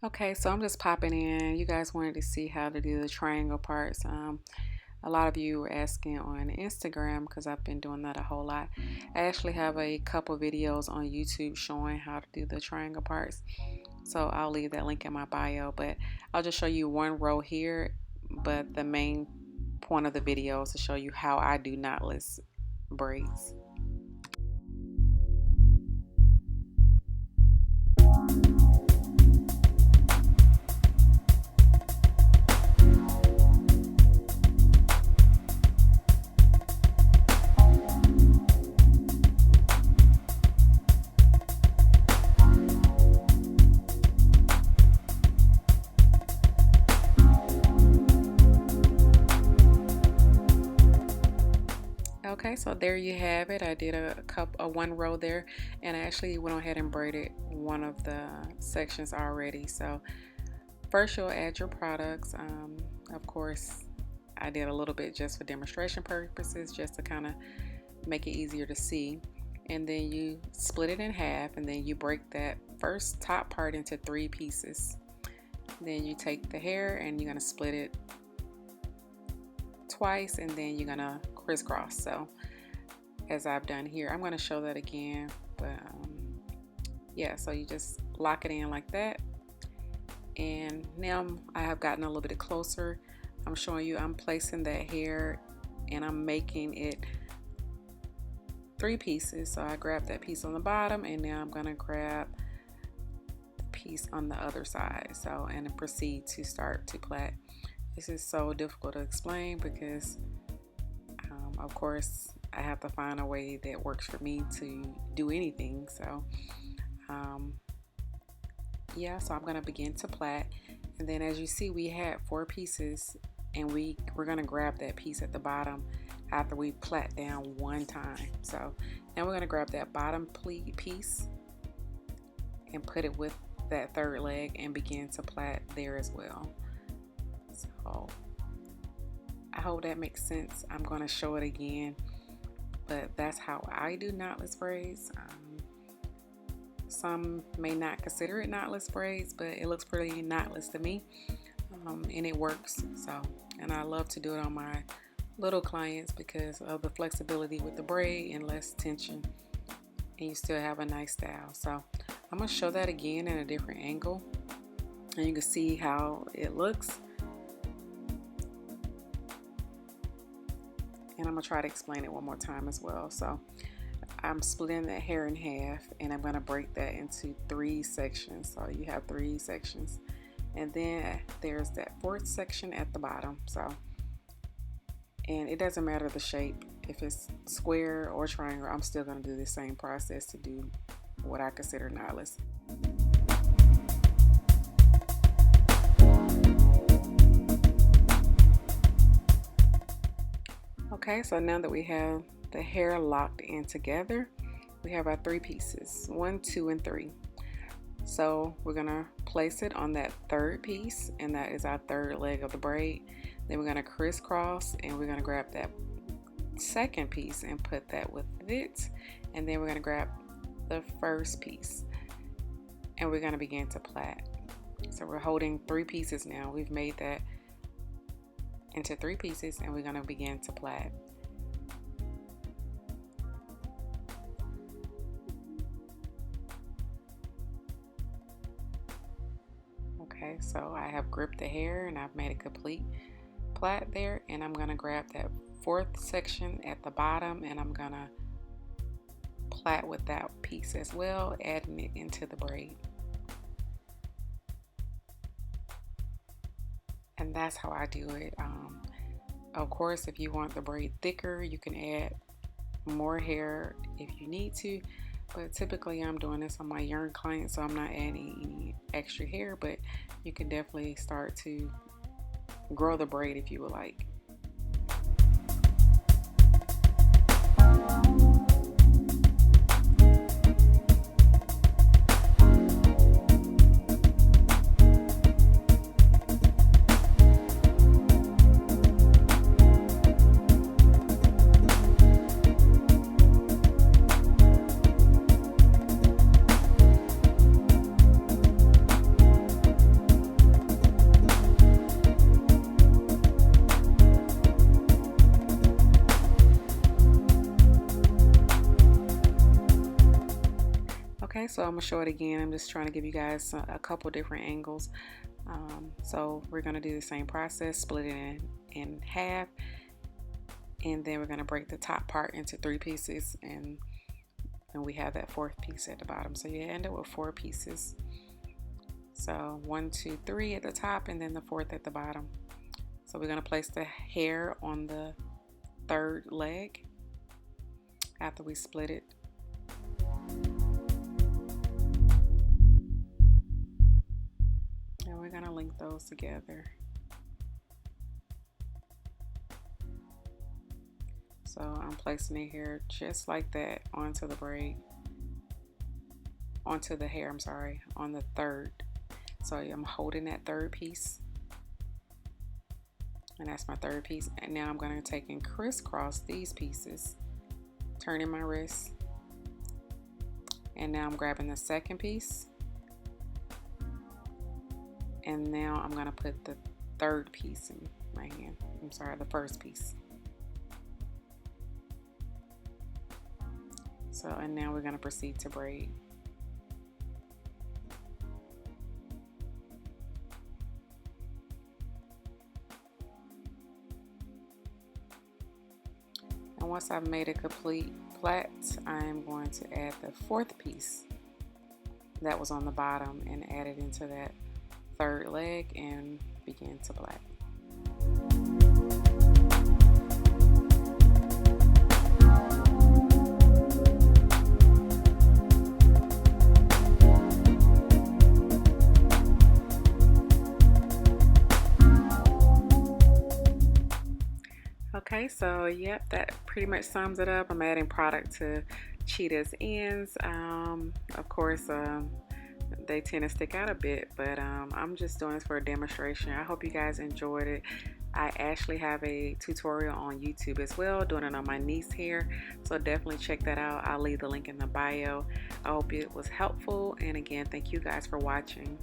Okay, so I'm just popping in. You guys wanted to see how to do the triangle parts. A lot of you were asking on Instagram because I've been doing that a whole lot. I actually have a couple videos on YouTube showing how to do the triangle parts. So I'll leave that link in my bio, but I'll just show you one row here. But the main point of the video is to show you how I do knotless braids. Okay, so there you have it. I did a one row there, and I actually went ahead and braided one of the sections already. So first you'll add your products. Of course, I did a little bit just for demonstration purposes, just to kind of make it easier to see. And then you split it in half, and then you break that first top part into 3 pieces. Then you take the hair and you're gonna split it twice, and then you're gonna crisscross. So as I've done here, I'm going to show that again, but yeah, so you just lock it in like that. And now I have gotten a little bit closer. I'm showing you I'm placing that hair and I'm making it 3 pieces. So I grab that piece on the bottom, and now I'm going to grab the piece on the other side, so and proceed to start to plait. This is so difficult to explain because of course I have to find a way that works for me to do anything. So yeah, so I'm going to begin to plait, and then as you see, we had 4 pieces, and we're going to grab that piece at the bottom after we plait down 1 time. So now we're going to grab that bottom piece and put it with that 3rd leg and begin to plait there as well. So I hope that makes sense. I'm going to show it again, but that's how I do knotless braids. Some may not consider it knotless braids, but it looks pretty knotless to me, and it works. So, and I love to do it on my little clients because of the flexibility with the braid and less tension, and you still have a nice style. So I'm going to show that again in a different angle, and you can see how it looks. And I'm gonna try to explain it one more time as well. So I'm splitting that hair in half, and I'm gonna break that into 3 sections. So you have 3 sections, and then there's that 4th section at the bottom. So, and it doesn't matter the shape, if it's square or triangle, I'm still gonna do the same process to do what I consider knotless. Okay, so now that we have the hair locked in together, we have our 3 pieces, 1, 2, and 3. So we're gonna place it on that 3rd piece, and that is our 3rd leg of the braid. Then we're gonna crisscross, and we're gonna grab that 2nd piece and put that with it. And then we're gonna grab the 1st piece, and we're gonna begin to plait. So we're holding 3 pieces now. We've made that into 3 pieces, and we're going to begin to plait. Okay, so I have gripped the hair and I've made a complete plait there, and I'm going to grab that 4th section at the bottom, and I'm going to plait with that piece as well, adding it into the braid. And that's how I do it. Of course, if you want the braid thicker, you can add more hair if you need to, but typically I'm doing this on my younger clients, so I'm not adding any extra hair, but you can definitely start to grow the braid if you would like. So I'm gonna show it again. I'm just trying to give you guys a couple different angles. So we're gonna do the same process, split it in half, and then we're gonna break the top part into 3 pieces, and we have that 4th piece at the bottom. So you end up with 4 pieces. So 1, 2, 3 at the top, and then the 4th at the bottom. So we're gonna place the hair on the 3rd leg after we split it. And we're gonna link those together. So I'm placing it here just like that onto the braid, onto the hair, I'm sorry, on the 3rd. So I'm holding that 3rd piece, and that's my 3rd piece. And now I'm going to take and crisscross these pieces, turning my wrist, and now I'm grabbing the 2nd piece, and now I'm going to put the 3rd piece in my hand. I'm sorry, the 1st piece. So, and now we're going to proceed to braid. And once I've made a complete plait, I'm going to add the 4th piece that was on the bottom and add it into that 3rd leg and begin to plait. Okay, so yep, that pretty much sums it up. I'm adding product to cheetah's ends. Of course, they tend to stick out a bit, but I'm just doing this for a demonstration. I hope you guys enjoyed it. I actually have a tutorial on YouTube as well, doing it on my niece hair, so definitely check that out. I'll leave the link in the bio. I hope it was helpful, and again, thank you guys for watching.